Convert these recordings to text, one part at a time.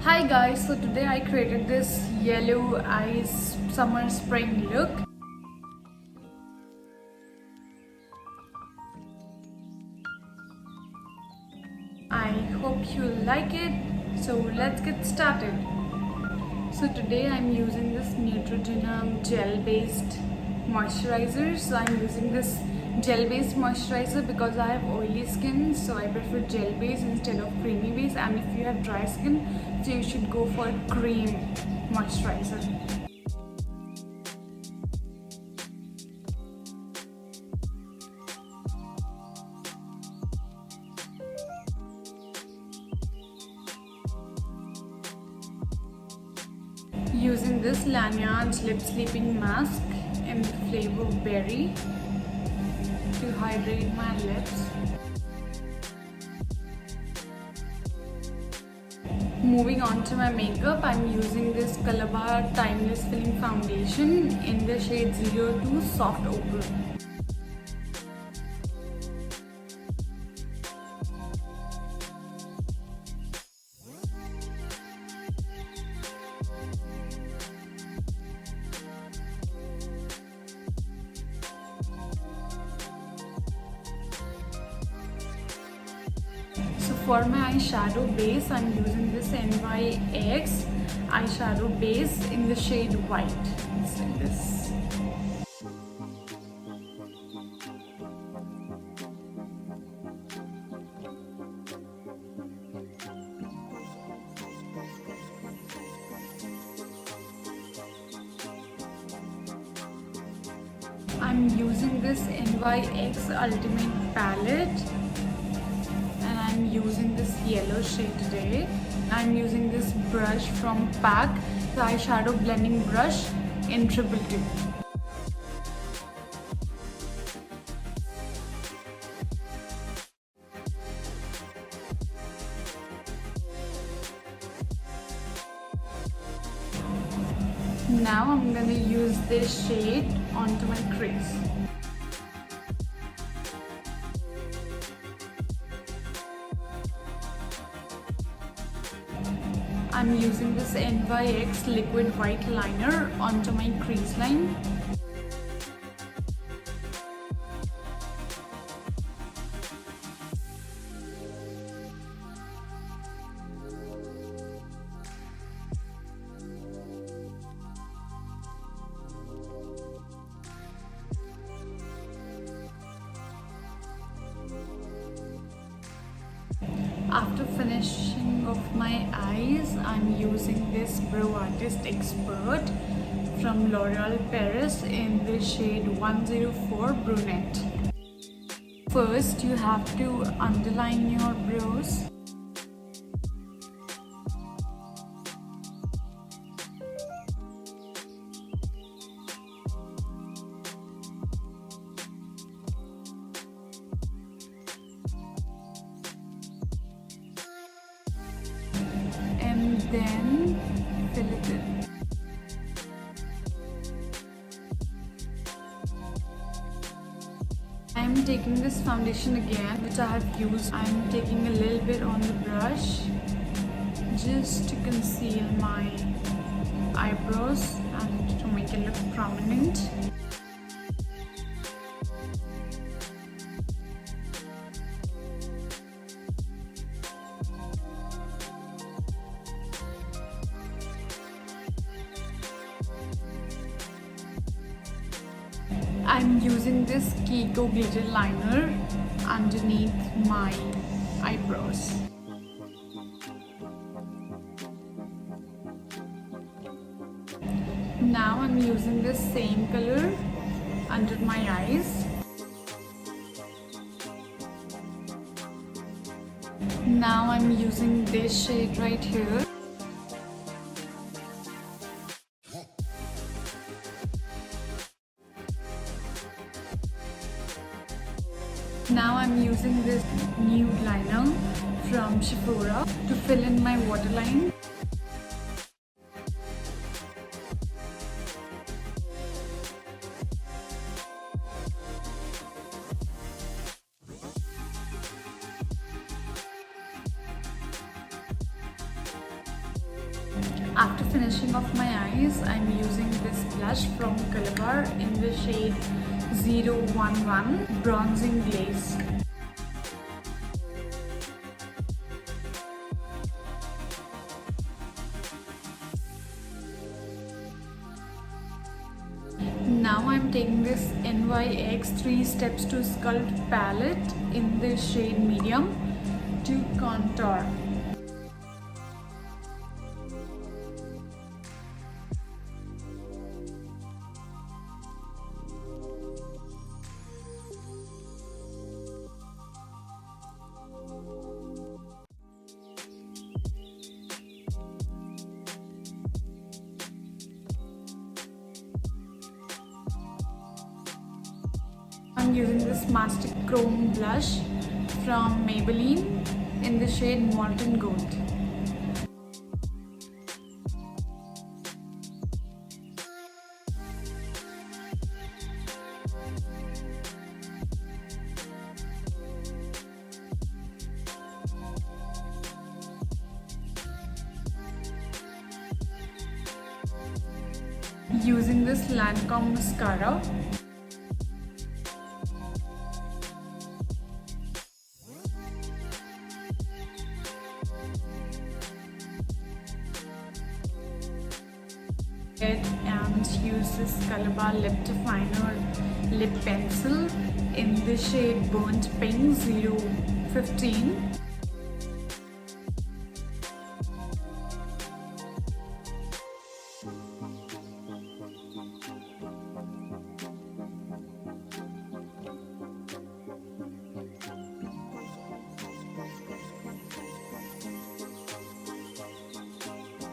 Hi guys, so today I created this yellow eyes summer spring look. I hope you like it, so let's get started. So today I'm using this Neutrogena gel based moisturizer. So I'm using this gel based moisturizer because I have oily skin, so I prefer gel based instead of creamy based, and if you have dry skin, so you should go for cream moisturizer. Using this Lanyard's lip sleeping mask in the flavor berry to hydrate my lips. Moving on to my makeup, I'm using this Calabar Timeless Filling Foundation in the shade 02 Soft Ochre. So for my eyeshadow base, I'm using this NYX eyeshadow base in the shade white. It's like this. I'm using this NYX Ultimate palette. I'm using this yellow shade today. I'm using this brush from PAC, the eyeshadow blending brush in 222. Now I'm gonna use this shade onto my crease. I'm using this NYX liquid white liner onto my crease line. After finishing off my eyes, I'm using this Brow Artist Expert from L'Oreal Paris in the shade 104 Brunette. First, you have to underline your brows. And then fill it in. I am taking this foundation again, which I have used. I am taking a little bit on the brush just to conceal my eyebrows and to make it look prominent. I'm using this Kiko glitter liner underneath my eyebrows. Now I'm using this same color under my eyes. Now I'm using this shade right here. Now I'm using this nude liner from Sephora to fill in my waterline. After finishing off my eyes, I'm using this blush from Calabar in the shade 011 Bronzing Glaze. Now I'm taking this NYX 3 Steps to Sculpt palette in the shade Medium to contour. I'm using this Mastic Chrome blush from Maybelline in the shade Molten Gold. Using this Lancome mascara. And use this Calabar Lip Definer lip pencil in the shade Burnt Pink 015.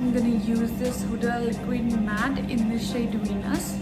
I'm gonna use this Huda Liquid Matte in the shade Venus.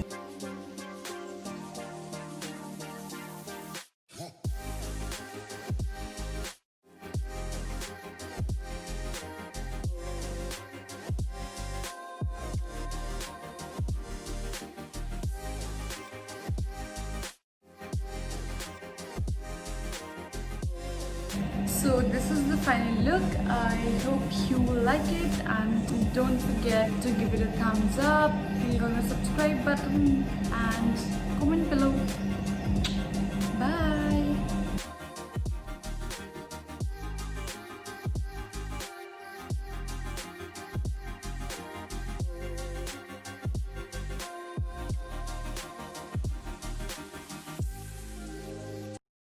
So this is the final look. I hope you like it, and don't forget to give it a thumbs up, click on the subscribe button and comment below.